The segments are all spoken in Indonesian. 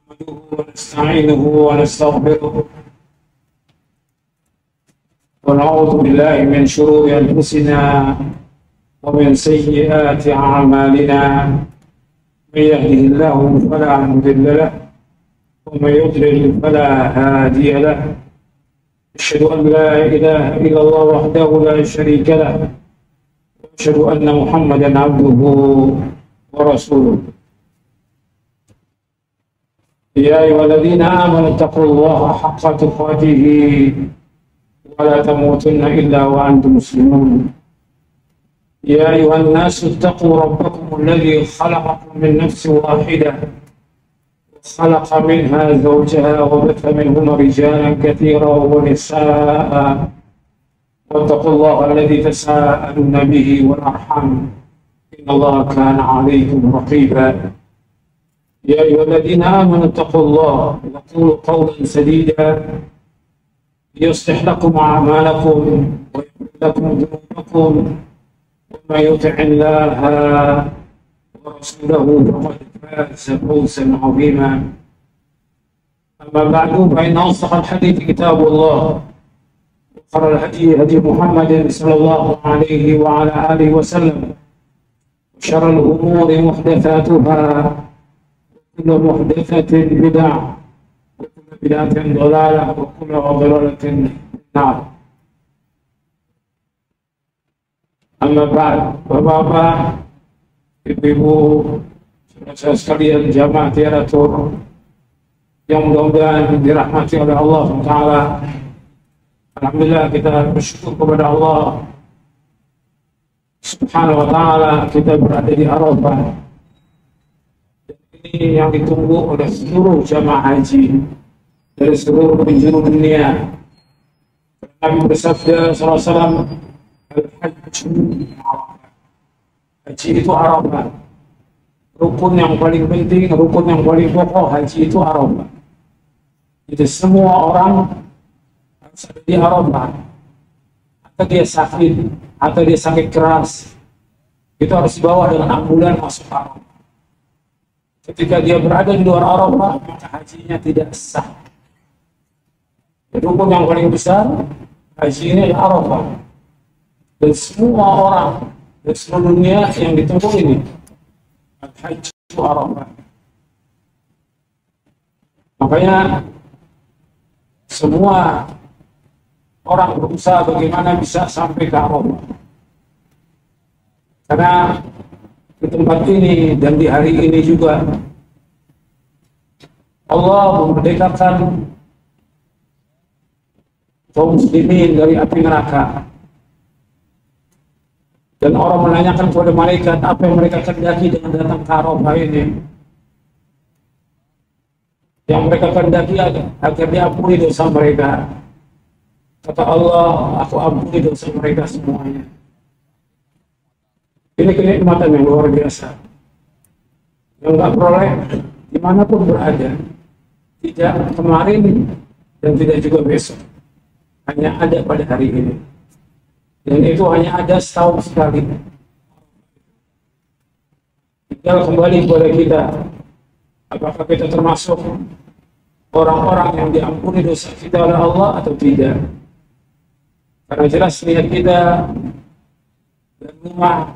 نحمده ونستعينه ونستغفره ونعوذ بالله من شرور أنفسنا ومن سيئات أعمالنا. من يهده الله فلا مضل له ومن يضلل فلا هادي له. أشهد أن لا إله إلا الله وحده لا شريك له وأشهد أن محمدا عبده ورسوله. يا أيها الذين آمنوا اتقوا الله حق تقاته ولا تموتن إلا وأنتم مسلمون. يا أيها الناس اتقوا ربكم الذي خلقكم من نفس واحدة وخلق منها زوجها وبث منهما رجالا كثيرا ونساء واتقوا الله الذي تساءلون به والأرحام إن الله كان عليكم رقيبا. يا أيها الذين آمنوا اتقوا الله وقولوا قولا سديدا يصلح لكم أعمالكم ويغفر لكم ذنوبكم ومن يطع الله ورسوله فقد فاز فوزا عظيما. أما بعد فإن أصدق الحديث كتاب الله وخير الهدي هدي محمد صلى الله عليه وعلى آله وسلم وشر الأمور محدثاتها وكل محدثة بدعة وكل بدعة ضلالة وكل ضلالة في النار. Amma ba'd, Bapak-bapak, Ibu-ibu, saudara sekalian jamaah tiaratur yang mudah-mudahan dirahmati oleh Allah SWT. Alhamdulillah kita bersyukur kepada Allah Subhanahu wa ta'ala kita berada di Arafah. Ini yang ditunggu oleh seluruh jamaah haji dari seluruh penjuru dunia. Nabi bersabda sallallahu alaihi wasallam, haji itu Arafah. Rukun yang paling penting, rukun yang paling pokok haji itu Arafah. Jadi semua orang harus ada di Arafah. Atau dia sakit, atau dia sakit keras, itu harus dibawa dengan ambulan masuk Arafah. Ketika dia berada di luar Arafah, maka hajinya tidak sah. Rukun yang paling besar haji ini adalah Arafah. Dan semua orang di seluruh dunia yang ditempuh ini Al-Hajj Arafah. Makanya semua orang berusaha bagaimana bisa sampai ke Arafah. Karena di tempat ini dan di hari ini juga Allah memerdekakan kaum muslimin dari api neraka. Dan orang menanyakan kepada malaikat apa yang mereka kendaki dengan datang ke Arafah ini. Yang mereka kendaki agar diampuni dosa mereka. Kata Allah, aku ampuni dosa mereka semuanya. Ini kenikmatan yang luar biasa. Yang nggak peroleh dimanapun berada. Tidak kemarin dan tidak juga besok. Hanya ada pada hari ini. Dan itu hanya ada setahun sekali. Tinggal kembali kepada kita. Apakah kita termasuk orang-orang yang diampuni dosa kita oleh Allah atau tidak? Karena jelas niat kita dan rumah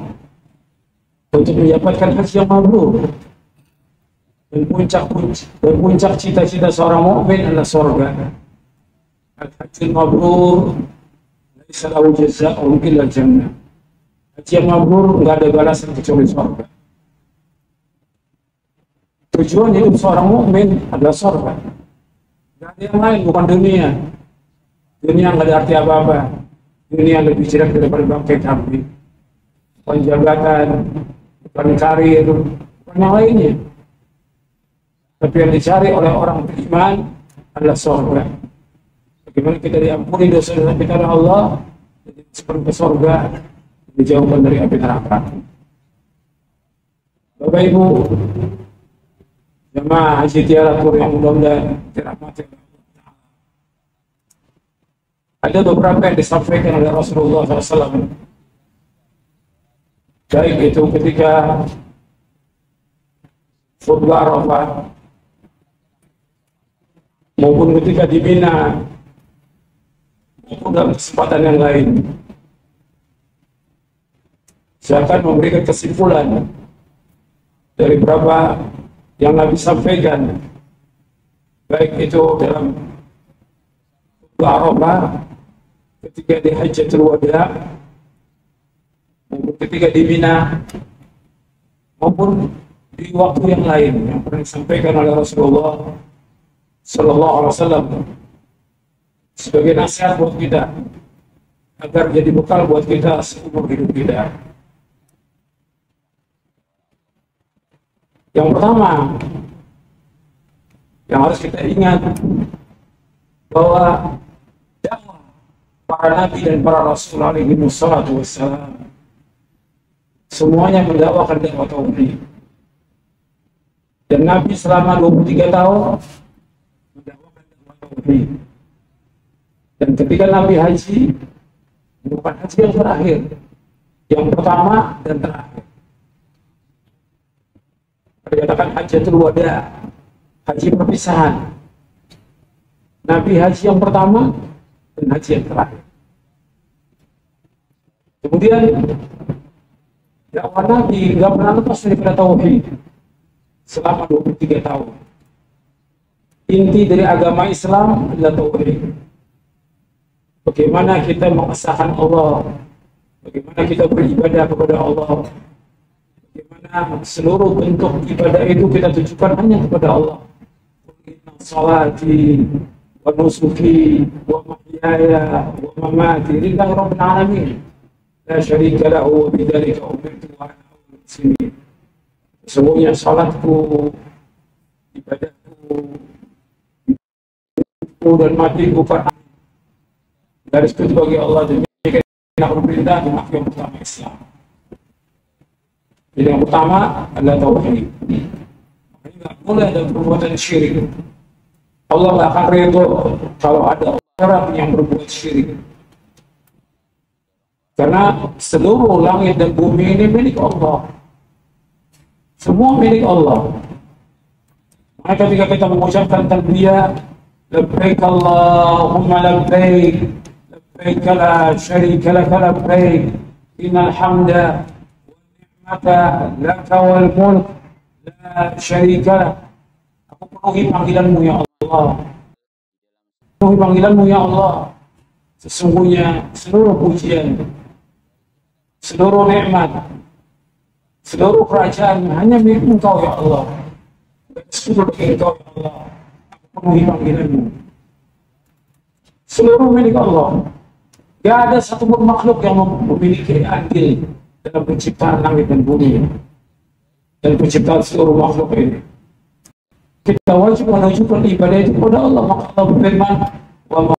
untuk mendapatkan haji yang mabrur. Dan puncak cita-cita seorang mukmin adalah surga. Al-hajjul mabrur Salahu jazaa'u illa jannah. Haji yang mabrur enggak ada balasan kecuali surga. Tujuan hidup seorang mukmin adalah surga. Enggak ada yang lain, bukan dunia. Dunia enggak ada arti apa-apa. Dunia lebih jelek daripada bangkai kambing. Bukan jabatan, bukan karir, bukan yang lainnya. Tapi yang dicari oleh orang beriman adalah surga. Bagaimana kita diampuni dosa-dosa kita oleh Allah, seperti ke surga, dijauhkan dari api neraka. Bapak Ibu, jemaah haji tiaratur yang mudah-mudahan dirahmati oleh Allah. Ada beberapa yang disampaikan oleh Rasulullah SAW. Baik itu ketika khutbah Arafah, maupun ketika dibina, maupun dalam kesempatan yang lain. Saya akan memberikan kesimpulan dari beberapa yang Nabi sampaikan, baik itu dalam Arafah, ketika di Hajjatul Wada, maupun ketika di Mina, maupun di waktu yang lain yang pernah disampaikan oleh Rasulullah Sallallahu Alaihi Wasallam sebagai nasihat buat kita agar jadi bekal buat kita seumur hidup kita. Yang pertama yang harus kita ingat bahwa dakwah para nabi dan para rasul alaihi wassalatu wassalam semuanya mendakwakan dakwah tauhid. Dan Nabi selama 23 tahun mendakwakan dakwah tauhid. Dan ketika Nabi haji, bukan haji yang terakhir, yang pertama dan terakhir. Dikatakan Hajjatul Wada, haji perpisahan. Nabi haji yang pertama dan haji yang terakhir. Kemudian dakwah Nabi nggak pernah lepas daripada tauhid selama 23 tahun. Inti dari agama Islam adalah tauhid. Bagaimana kita mengesahkan Allah, bagaimana kita beribadah kepada Allah, bagaimana seluruh bentuk ibadah itu kita tujukan hanya kepada Allah. Inna salati wa nusuki wa mahyaya wa mamati lillahi rabbil alamin la syarika lahu wa bidzalika umirtu wa ana awwalul muslimin. Sesungguhnya salatku, ibadahku, dan matiku garis itu bagi Allah, demikian aku perintah dan yang pertama Islam. Jadi yang pertama adalah tauhid. Makanya nggak boleh ada perbuatan syirik. Allah nggak akan ridho kalau ada orang yang berbuat syirik. Karena seluruh langit dan bumi ini milik Allah. Semua milik Allah. Maka ketika kita mengucapkan talbiyah, labbaik Allahumma labbaik, labbaik la syarika laka labbaik, innal hamda wa ni'mata laka wal mulk la syarika lak. Aku penuhi panggilanmu ya Allah. Penuhi panggilanmu ya Allah. Sesungguhnya seluruh pujian, seluruh nikmat, seluruh kerajaan hanya milik Engkau ya Allah. Seluruh milik Engkau ya Allah. Aku penuhi panggilanmu. Seluruh milik Allah. Tidak ada satupun makhluk yang memiliki andil dalam penciptaan langit dan bumi dan penciptaan seluruh makhluk ini. Kita wajib menunjukkan ibadah itu kepada Allah. Maka Allah berfirman, wa ma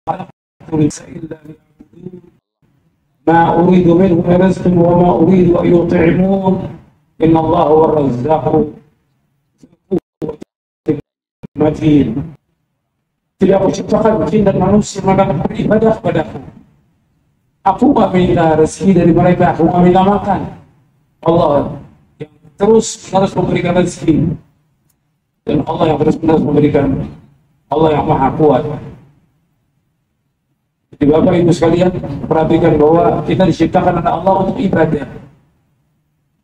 khalaqtul insana illa liya'budun. Ma uridu minhum min rizqin wa ma uridu an yut'imun. Innallaha huwa ar-razzaqu dzul quwwatil matin. Tidak aku ciptakan jin dan manusia maka beribadah kepadaku. Aku nggak minta rezeki dari mereka, aku nggak minta makan. Allah yang terus harus memberikan rezeki, dan Allah yang terus memberikan, Allah yang maha kuat. Jadi Bapak Ibu sekalian, perhatikan bahwa kita diciptakan oleh Allah untuk ibadah.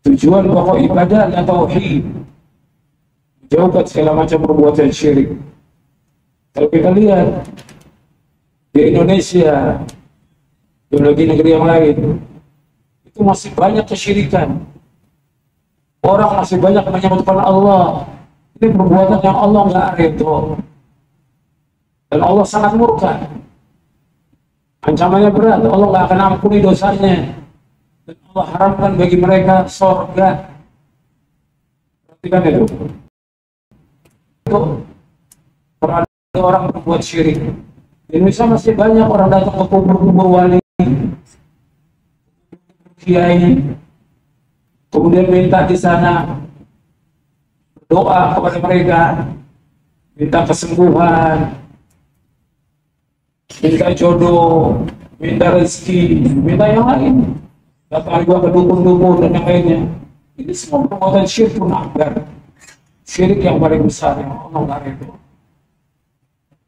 Tujuan pokok ibadah adalah tauhid, menjauhkan segala macam perbuatan syirik. Kalau kita lihat di Indonesia, di negeri-negeri yang lain, itu masih banyak kesyirikan. Orang masih banyak menyebutkan Allah. Ini perbuatan yang Allah nggak ridho, dan Allah sangat murka. Ancamannya berat. Allah nggak akan ampuni dosanya, dan Allah haramkan bagi mereka surga. Perhatikan itu. Itu orang berbuat syirik. Di Indonesia masih banyak orang datang ke kubur-kubur wali, kiai, kemudian minta di sana, doa kepada mereka, minta kesembuhan, minta jodoh, minta rezeki, minta yang lain. Datang juga ke dukun-dukun dan yang lainnya. Ini semua perbuatan syirik akbar, syirik yang paling besar yang Allah nggak ridho.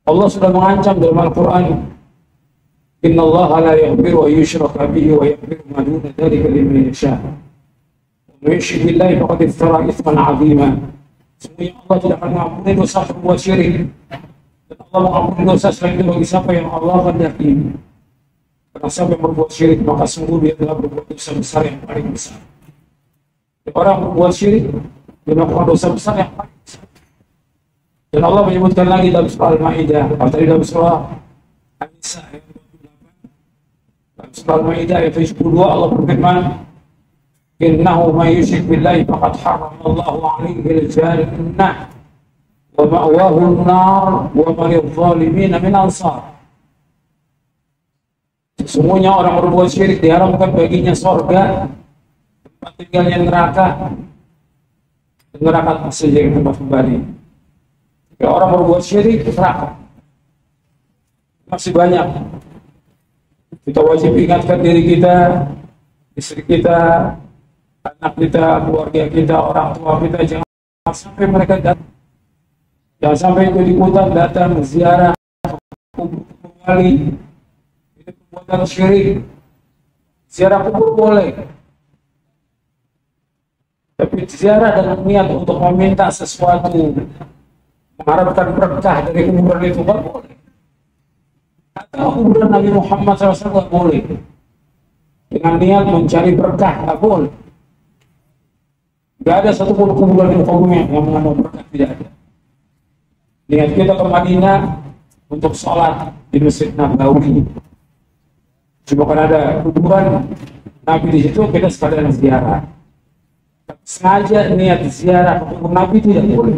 Allah sudah mengancam dalam Al-Quran, Inna Allah la yaghfiru wa yushraka bihi wa yaghfiru ma duna dzalika liman yasha. Wa yushrik billahi faqad iftara itsman 'azima. Sesungguhnya Allah tidak akan mengampuni dosa berbuat syirik. Dan Allah mengampuni dosa selain itu bagi siapa yang Allah kehendaki. Karena siapa yang berbuat syirik maka sungguh dia telah berbuat dosa besar yang paling besar. Dan orang berbuat syirik dia melakukan dosa besar yang paling besar. Dan Allah menyebutkan lagi dalam surah Al-Maidah, atau tadi dalam surah An-Nisa ayat 28. Dalam surah Al-Maidah ayat 72 Allah berfirman, Innahu may yushrik billahi faqad harramallahu 'alaihi al-jannah wa ma'wahu an-nar wa ma lidh-dhalimin min ansar. Sesungguhnya orang berbuat syirik diharamkan baginya surga, tempat tinggalnya neraka, dan neraka saja yang tempat kembali. Ya, orang berbuat syirik neraka masih banyak. Kita wajib ingatkan diri kita, istri kita, anak kita, keluarga kita, orang tua kita, jangan sampai mereka datang, jangan sampai ikut-ikutan datang ziarah kubur wali. Itu perbuatan syirik. Ziarah kubur boleh, tapi ziarah dengan niat untuk meminta sesuatu, mengharapkan berkah dari kuburan itu nggak boleh. Atau kuburan Nabi Muhammad SAW nggak boleh dengan niat mencari berkah, nggak boleh. Nggak ada satupun kuburan di muka yang mengandung berkah, tidak ada. Niat kita ke Madinah untuk sholat di Masjid Nabawi, cuma kan ada kuburan Nabi di situ, kita sekalian ziarah. Sengaja niat ziarah ke kubur Nabi tidak boleh.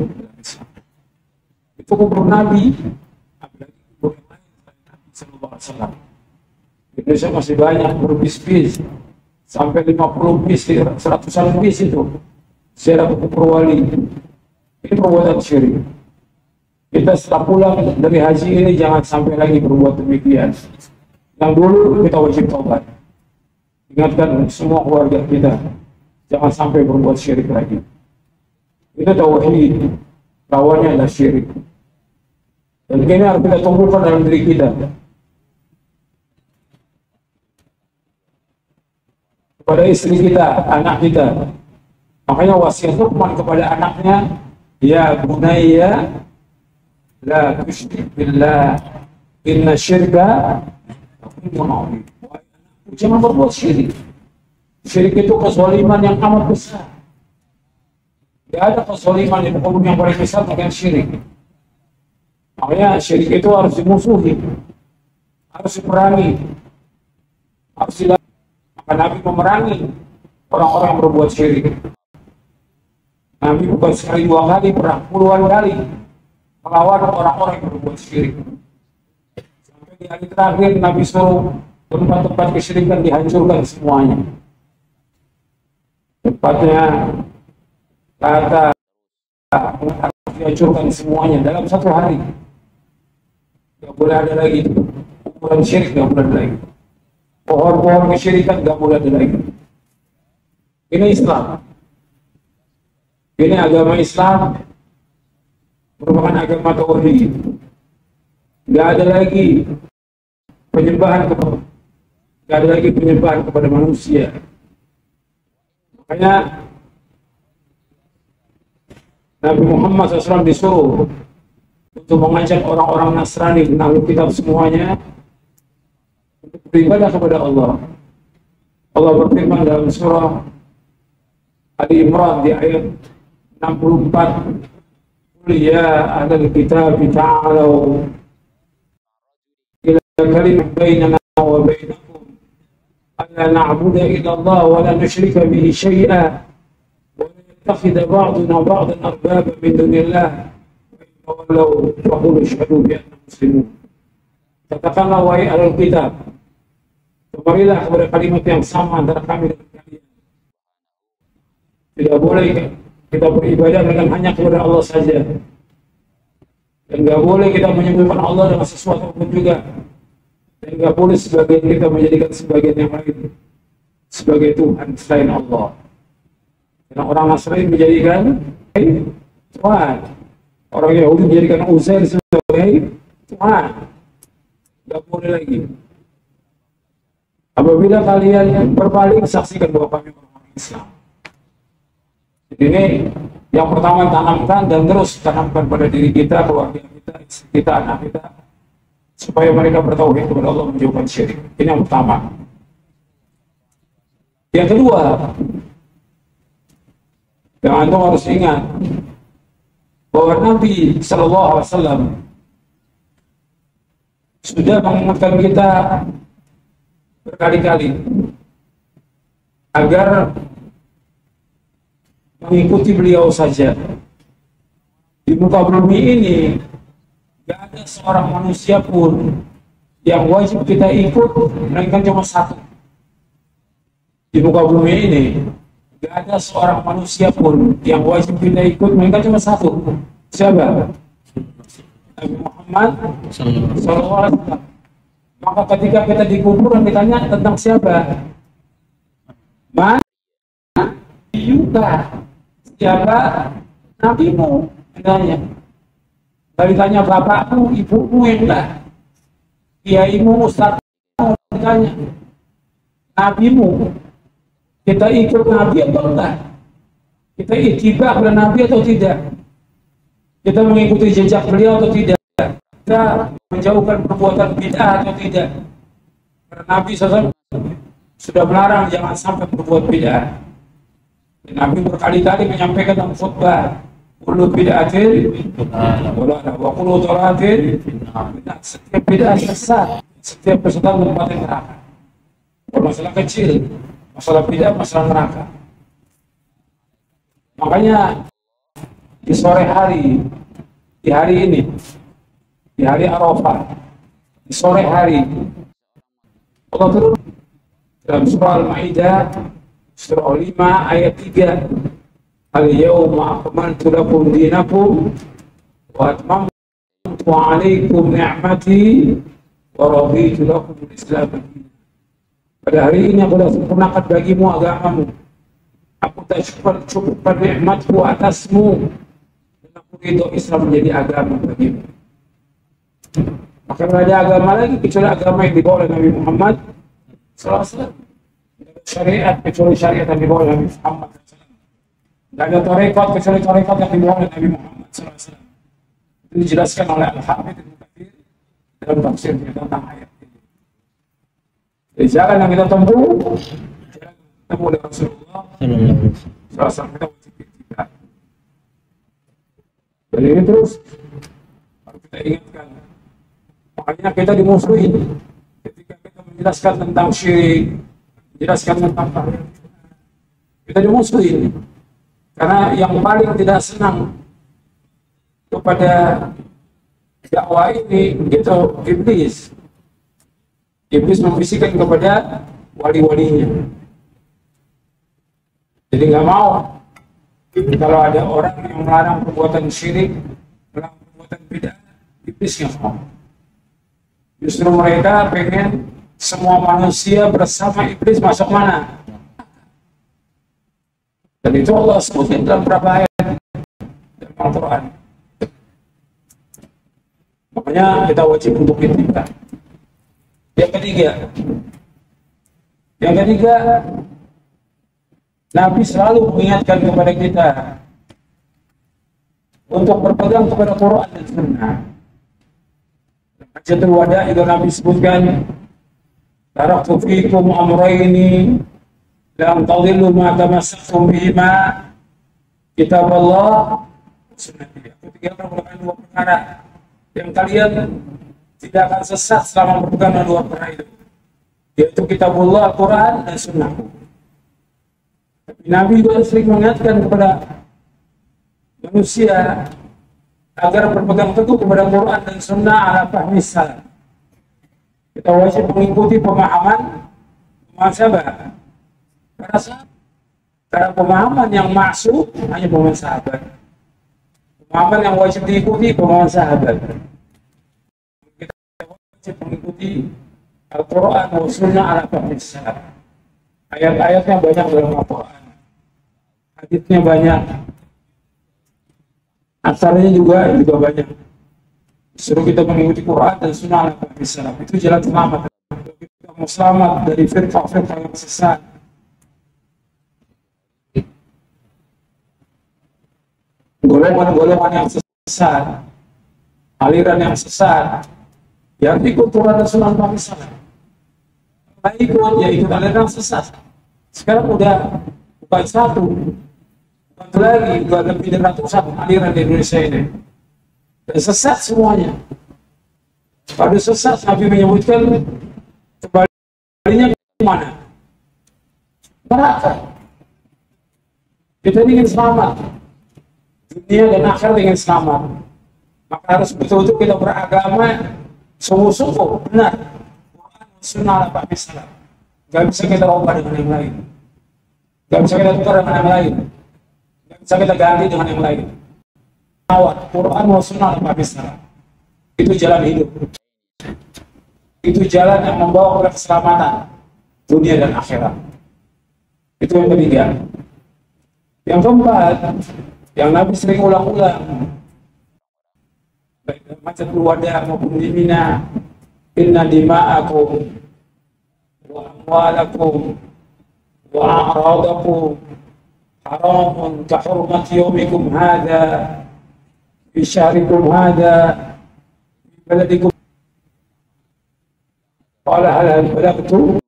Itu kubur Nabi, apalagi kubur yang lain Nabi Sallallahu Alaihi Wasallam. Indonesia masih banyak berbis-bis, sampai 50 bis, 100-an bis itu ziarah ke kubur wali. Ini perbuatan syirik. Kita setelah pulang dari haji ini jangan sampai lagi berbuat demikian. Yang dulu kita wajib taubat. Ingatkan semua keluarga kita, jangan sampai berbuat syirik lagi. Itu tauhid, lawannya adalah syirik. Dan ini harus kita tumbuhkan dalam diri kita. Kepada istri kita, anak kita. Makanya wasiat Luqman kepada anaknya, ya bunayya la tusyrik billah inna syirka ladzimun 'adzim. Jangan berbuat syirik. Syirik itu kezaliman yang amat besar. Tidak ada kezaliman di muka bumi yang paling besar dengan syirik. Makanya syirik itu harus dimusuhi, harus diperangi, harus dilakukan. Maka Nabi memerangi orang-orang yang berbuat syirik. Nabi bukan sekali dua kali, pernah puluhan kali melawan orang-orang yang berbuat syirik. Sampai di hari terakhir Nabi suruh tempat-tempat kesyirikan dihancurkan semuanya. Tempatnya kata harus dihancurkan semuanya dalam satu hari. Gak boleh ada lagi kuburan syirik, gak boleh ada lagi. Pohon-pohon kesyirikan gak boleh ada lagi. Ini Islam. Ini agama Islam merupakan agama tauhid. Gak ada lagi penyembahan kepada manusia. Makanya Nabi Muhammad SAW disuruh untuk mengajak orang-orang Nasrani dan ahli kitab semuanya untuk beribadah kepada Allah. Allah berfirman dalam surah Ali Imran di ayat 64, Qul ya ahlal kitab ta'alu ila kalimatin bainana wa bainakum alla na'budu illa Allah wa la nusyrika bihi syai'an wa la yattakhidha ba'duna ba'dan arbaba min dunillah. Walau wahulu syahadu bi'anna muslimun. Katakanlah wahai ahlul kitab, kembalilah kepada kalimat yang sama antara kami dan kalian. Tidak boleh kita beribadah dengan hanya kepada Allah saja, dan tidak boleh kita menyebutkan Allah dengan sesuatu pun juga, dan tidak boleh sebagian kita menjadikan sebagian yang lain sebagai Tuhan selain Allah. Karena orang Nasrani menjadikan Tuhan, orang Yahudi menjadikan Uzair sebagai Tuhan, nggak boleh lagi. Apabila kalian berpaling, saksikan bahwa kami orang Islam. Jadi ini yang pertama tanamkan dan terus tanamkan pada diri kita, keluarga kita, istri kita, anak kita, supaya mereka bertauhid kepada Allah, menjauhkan syirik. Ini yang pertama. Yang kedua, yang antum harus ingat bahwa Nabi Shallallahu Alaihi Wasallam sudah mengingatkan kita berkali-kali agar mengikuti beliau saja. Di muka bumi ini gak ada seorang manusia pun yang wajib kita ikut, melainkan cuma satu. Di muka bumi ini gak ada seorang manusia pun yang wajib kita ikut, melainkan cuma satu. Siapa? Nabi Muhammad SAW. Maka ketika kita di kuburan ditanya tentang siapa? Mana Yuka? Siapa nabimu? Ditanya. Kalau ditanya bapakmu, ibumu, enggak. Kiaimu, ustadzmu, ditanya. Nabimu, kita ikut nabi atau enggak? Kita ittiba kepada nabi atau tidak? Kita mengikuti jejak beliau atau tidak? Kita menjauhkan perbuatan bid'ah atau tidak? Karena Nabi SAW sudah melarang jangan sampai berbuat bid'ah. Nabi berkali-kali menyampaikan dalam khutbah, kullu bid'atin dalalah wa kullu dalalatin finnar. Setiap bid'ah sesat, setiap kesesatan tempatnya neraka. Masalah kecil, masalah bid'ah, masalah neraka. Makanya di sore hari, di hari ini, di hari Arafah, di sore hari, Allah turun dalam surah Al-Maidah, surah 5 ayat 3, Al-yawma akmaltu lakum dinakum wa atmamtu alaikum ni'mati wa raditu lakum al-Islam. Pada hari ini aku telah sempurnakan bagimu agamamu. Aku telah cukupkan nikmatku atasmu dan aku ridho Islam menjadi agama bagimu. Maka tidak ada agama lagi kecuali agama yang dibawa oleh Nabi Muhammad SAW. Syariat kecuali syariat yang dibawa oleh Nabi Muhammad SAW. Tidak ada tarekat kecuali tarekat yang dibawa oleh Nabi Muhammad SAW. Itu dijelaskan oleh Al-Hafidh Ibnu Katsir dalam tafsirnya tentang ayat ini. Jadi jalan yang kita tempuh, jalan yang ditempuh oleh Rasulullah SAW, kita wajib kita. Dan ini terus harus kita ingatkan. Makanya kita dimusuhin ketika kita menjelaskan tentang syirik, menjelaskan tentang tahrim, kita dimusuhin karena yang paling tidak senang kepada dakwah ini itu iblis. Iblis membisikkan kepada wali-walinya. Jadi nggak mau kalau ada orang yang melarang perbuatan syirik, melarang perbuatan bid'ah, iblis nggak mau. Justru mereka pengen semua manusia bersama iblis masuk mana? Dan itu Allah sebutkan dalam beberapa ayat dalam Al-Quran. Makanya kita wajib untuk ittiba. Yang ketiga, Nabi selalu mengingatkan kepada kita untuk berpegang kepada Quran dan Sunnah. Hajjatul Wada itu Nabi sebutkan, taraktu fikum amrayni lam tadillu ma tamassaktum bihima, kitab Allah sunnati. Aku tinggalkan dua perkara yang kalian tidak akan sesat selama berpegang dengan dua perkara itu, yaitu kitabullah, Al-Quran dan Sunnah. Tapi Nabi juga sering mengingatkan kepada manusia agar berpegang teguh kepada Quran dan Sunnah ala fahmi salaf. Kita wajib mengikuti pemahaman siapa? Para sahabat. Karena pemahaman yang maksud hanya pemahaman sahabat. Pemahaman yang wajib diikuti pemahaman sahabat. Kita wajib mengikuti Al-Quran dan Sunnah ala fahmi salaf. Ayat-ayatnya banyak dalam Al-Quran, haditsnya banyak, asarnya juga banyak. Suruh kita mengikuti Quran dan Sunnah Nabi SAW. Itu jalan selamat. Kita mau selamat dari firqah-firqah yang sesat. Golongan-golongan yang sesat, aliran yang sesat, yang ikut Quran dan Sunnah Nabi SAW. Nah, ikut, ya ikut aliran sesat. Sekarang udah bukan satu, bukan lagi, udah lebih dari ratusan aliran di Indonesia ini. Dan sesat semuanya. Pada sesat Nabi menyebutkan kembalinya kemana? Neraka. Kita ingin selamat, dunia dan akhirat ingin selamat, maka harus betul-betul kita beragama sungguh-sungguh benar. Quran Sunnah Nabi SAW. Gak bisa kita ubah dengan yang lain, gak bisa kita tukar dengan yang lain, gak bisa kita ganti dengan yang lain. Quran wa Sunnah Nabi SAW. Itu jalan hidup. Itu jalan yang membawa kepada keselamatan dunia dan akhirat. Itu yang ketiga. Yang keempat, yang Nabi sering ulang-ulang, baik dalam Hajjatul Wada maupun di Mina, inna dima'akum wa amwalakum wa a'radakum haramun ka hurmati yaumikum hadha fi syahrikum hadha fi baladikum. Qala hal balagtu.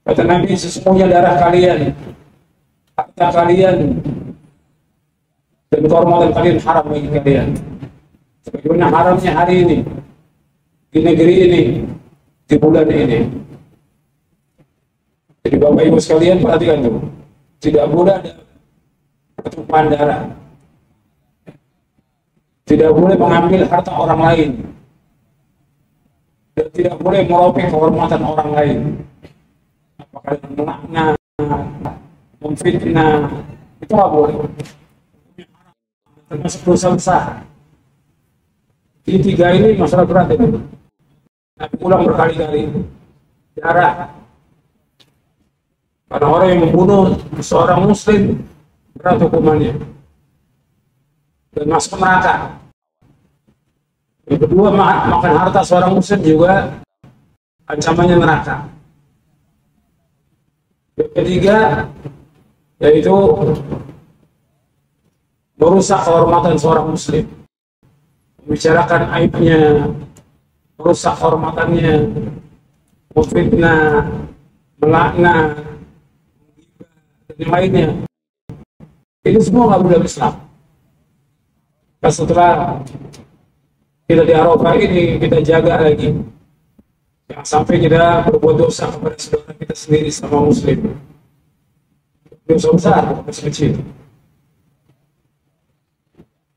Kata Nabi, sesungguhnya darah kalian, harta kalian, dan kehormatan kalian haram bagi kalian. Sebagaimana haramnya hari ini, di negeri ini, di bulan ini. Jadi Bapak Ibu sekalian perhatikan tuh, tidak boleh ada pertumpahan darah, tidak boleh mengambil harta orang lain, dan tidak boleh merobek kehormatan orang lain. Apakah melaknat, memfitnah, itu nggak boleh. Termasuk dosa besar. Di tiga ini masalah berat itu. Nabi ulang berkali-kali. Darah. Karena orang yang membunuh seorang muslim berat hukumannya dan masuk neraka. Yang kedua, makan harta seorang muslim juga ancamannya neraka. Yang ketiga, yaitu merusak kehormatan seorang muslim, membicarakan aibnya, merusak kehormatannya, memfitnah, melaknat, dan yang lainnya. Itu semua nggak boleh Islam. Nah, setelah kita di Arafah ini, kita jaga lagi, jangan sampai kita berbuat dosa kepada saudara kita sendiri sama muslim. Dosa besar, dosa kecil.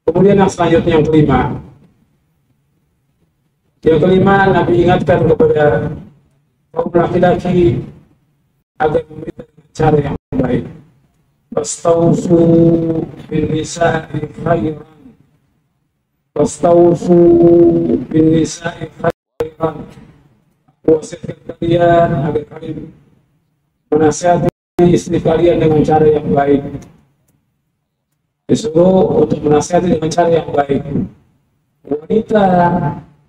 Kemudian yang selanjutnya, yang kelima. Yang kelima, Nabi ingatkan kepada kaum laki-laki agar memberikan cara yang baik. Fastausu bin nisa'i khairan. Fastausu bin nisa'i khairan. Wasiatkan kalian agar kalian menasihati istri kalian dengan cara yang baik. Disuruh untuk menasihati dengan cara yang baik. Wanita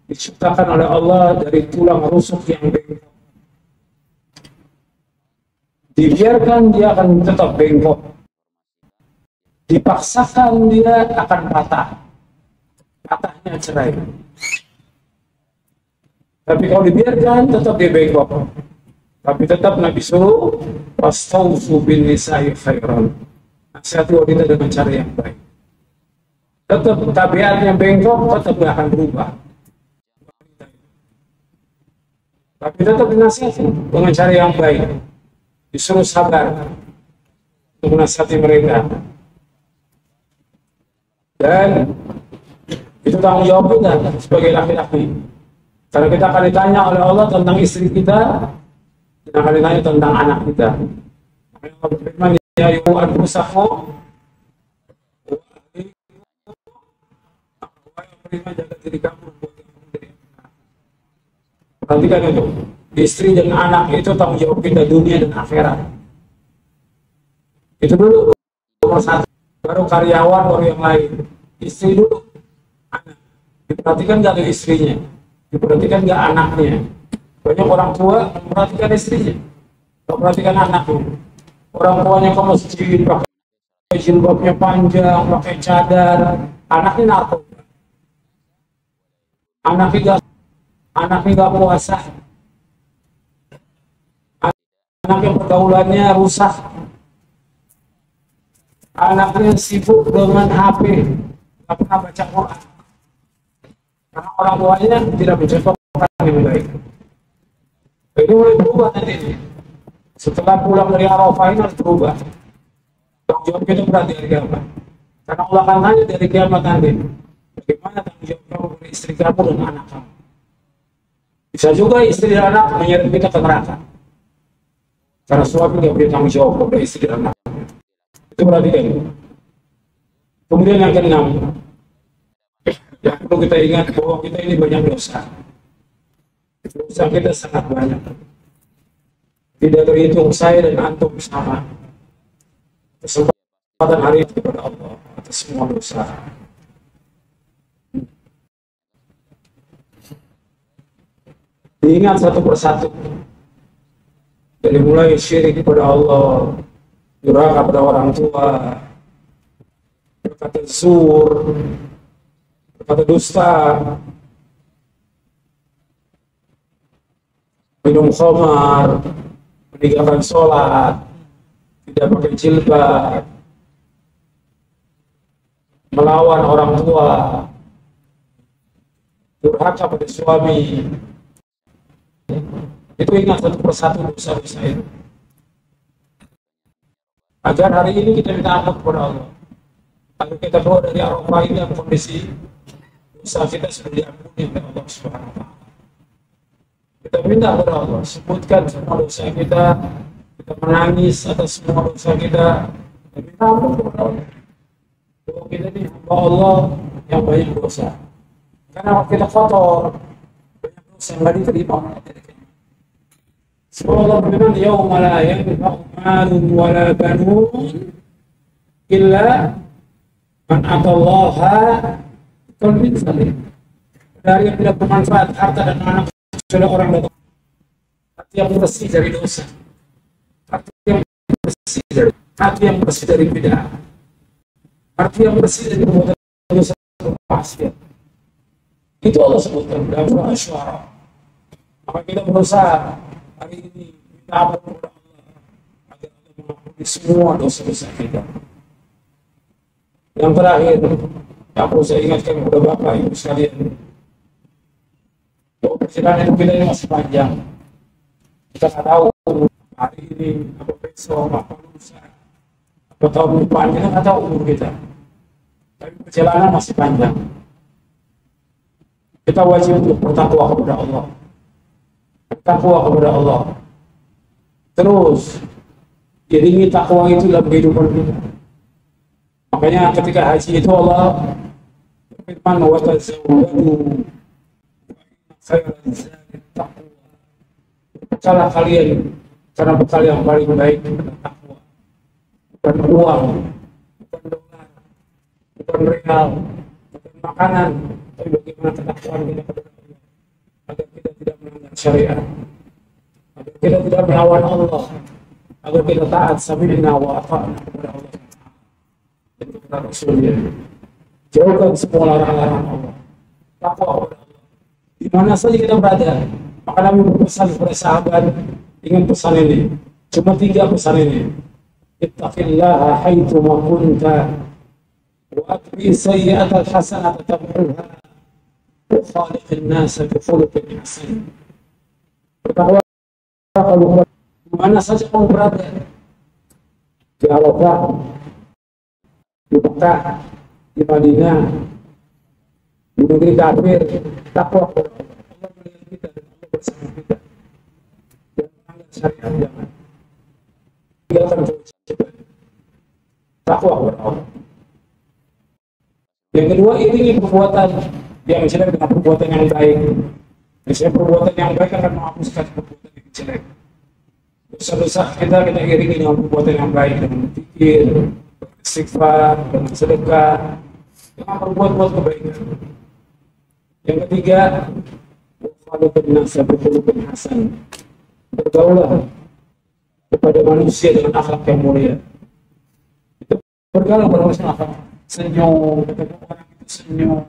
diciptakan oleh Allah dari tulang rusuk yang bengkok. Dibiarkan dia akan tetap bengkok. Dipaksakan dia akan patah. Patahnya cerai. Tapi kalau dibiarkan tetap dia bengkok. Tapi tetap Nabi suruh fastausu bin nisa'i khairan. Nasihati wanita dengan cara yang baik. Tetap tabiatnya bengkok, tetap gak akan berubah. Tapi tetap dinasihati dengan cara yang baik. Disuruh sabar untuk menasihati mereka. Dan itu tanggung jawab kita sebagai laki-laki. Karena kita akan ditanya oleh Allah tentang istri kita, dan akan ditanya tentang anak kita. Allah berfirman, ya ayyuhan anfusakum jaga diri kamu. Perhatikan itu, istri dan anak itu tanggung jawab kita dunia dan akhirat. Itu dulu nomor satu, baru karyawan, baru yang lain. Istri dulu, anak. Diperhatikan nggak ke istrinya, diperhatikan nggak anaknya. Banyak orang tua memperhatikan istrinya, memperhatikan anaknya. Orang tuanya ke masjid pakai jilbabnya panjang, pakai cadar, anaknya narkoba, anaknya nggak puasa, anaknya pergaulannya rusak, anaknya sibuk dengan HP, nggak pernah baca Quran. Karena orang tuanya tidak mencontohkan yang baik. Ini mulai berubah nanti. Setelah pulang dari Arafah ini harus berubah. Tanggung jawab kita berat di hari kiamat. Karena Allah akan tanya dari kiamat nanti, bagaimana tanggung jawab kamu dari istri kamu dan anak kamu. Bisa juga istri dan anak menyeret kita ke neraka. Karena suami tidak punya tanggung jawab kepada istri dan anak. Itu berarti kan. Kemudian yang keenam, yang perlu kita ingat bahwa kita ini banyak dosa. Dosa kita sangat banyak. Tidak terhitung saya dan antum bersama. Kesempatan hari itu kepada Allah atas semua dosa. Diingat satu persatu. Dari mulai syirik kepada Allah, durhaka pada orang tua, berkata zur, berkata dusta, minum khamar, meninggalkan sholat, tidak pakai jilbab, melawan orang tua, durhaka pada suami. Itu ingat satu persatu dosa-dosa itu. Agar hari ini kita minta ampun kepada Allah. Agar kita keluar dari Arafah ini dalam kondisi dosa kita sudah diampuni oleh Allah Subhanahu wa Ta'ala. Kita minta kepada Allah, sebutkan semua dosa kita, kita menangis atas semua dosa kita, kita minta ampun kepada Allah. Bahwa kita ini hamba Allah yang banyak dosa. Karena kita kotor, banyak dosa yang tidak diterima oleh Allah. Sebab Allah berfirman, "Yauma la yanfa'u malun wa la banun illa man atallaha biqalbin salim." Dari yang tidak bermanfaat harta dan anak kecuali orang datang hati yang bersih dari dosa, hati yang bersih dari bid'ah, hati yang bersih dari perbuatan dosa maksiat. Itu Allah sebutkan dalam surah Asy-Syu'ara. Maka kita berusaha hari ini minta ampun kepada Allah agar Allah mengampuni semua dosa-dosa kita. Yang terakhir, yang perlu saya ingatkan kepada Bapak Ibu sekalian, bahwa perjalanan hidup kita ini masih panjang. Kita tidak tahu hari ini, apa besok, apa lusa, apa tahun depan, kita tidak tahu umur kita. Tapi perjalanan masih panjang. Kita wajib untuk bertakwa kepada Allah. Takwa kepada Allah. Terus iringi takwa itu dalam kehidupan kita. Makanya ketika haji itu Allah berfirman, "Wa tazawwadu khairan zadi taqwa." Berbekalah kalian karena bekal yang paling baik adalah takwa. Bukan uang, bukan dolar, bukan real, bukan makanan, tapi bagaimana ketakwaan kita kepada Allah agar kita tidak melanggar syariat, agar kita tidak melawan Allah, agar kita taat sami'na wa ata'na kepada Allah dan kepada Rasulnya. Jauhkan semua larangan Allah, takwa kepada Allah. Di mana saja kita berada, maka Nabi berpesan kepada sahabat dengan pesan ini. Cuma 3 pesan ini. Ittaqillaha haitsu ma kunta wa atbi sayyi'atal hasanata tamhuha wa khaliqin nasa bi khuluqin hasan. Bertakwa kalau di mana saja kamu berada, di Arafah, di Mekah, di Madinah, di negeri kafir, takwa kepada Allah. Allah melihat kita dan Allah bersama kita. Jangan melanggar syariat, jangan tinggalkan kewajiban. Takwa kepada Allah. Yang kedua, iringi perbuatan yang jelek dengan perbuatan yang baik. Biasanya perbuatan yang baik akan menghapuskan perbuatan yang jelek. Dosa-dosa kita iringi dengan perbuatan yang baik, dengan berpikir, beristighfar, dengan sedekah, dengan berbuat-buat kebaikan. Yang ketiga, khuluqun nasa khuluqun hasan. Bergaulah kepada manusia dengan akhlak yang mulia. Itu bergaul pada masalah senyum, ketika orang itu senyum,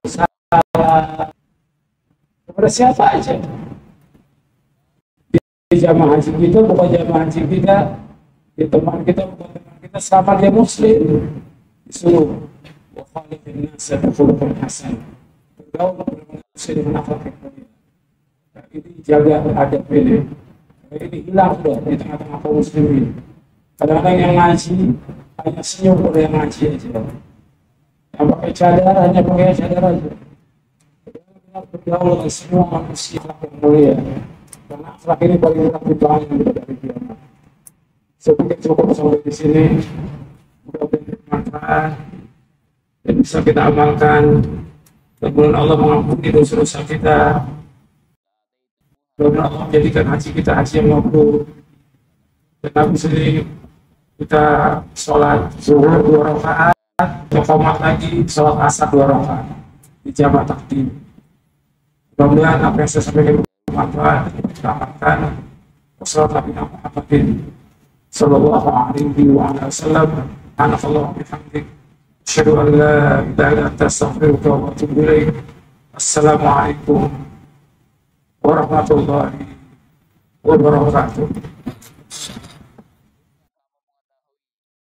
salah kepada siapa aja. Di jamaah haji kita bukan jamaah haji kita, di teman kita bukan teman kita, selama dia muslim disuruh wa khaliqin nasa bi khuluqin hasan. Bergaul kepada manusia dengan akhlak yang mulia. Nah, ini jaga adab ini. Ini hilang sudah di tengah-tengah kaum muslimin. Kadang-kadang yang ngaji hanya senyum pada yang ngaji aja. Yang pakai cadar hanya pakai cadar aja. Benar-benar bergaul dengan semua manusia yang mulia. Karena akhlak ini paling berat dibangun dari kiamat. Saya cukup sampai di sini. Mudah-mudahan bermanfaat dan bisa kita amalkan. Mudah-mudahan Allah mengampuni dosa-dosa kita. Mudah-mudahan Allah menjadikan haji kita haji yang mabrur. Dan habis ini kita sholat zuhur 2 rakaat, kita qomat lagi sholat asar 2 rakaat di jamaah takdim. Mudah-mudahan apa yang saya sampaikan bermanfaat dan kita amalkan. Wassalamualaikum warahmatullahi sallallahu alaihi wa sallam. Subhanallah bihamdik. Asyhadu an la ilaha illa anta astaghfiruka wa atubu ilaik. Assalamualaikum warahmatullahi wabarakatuh.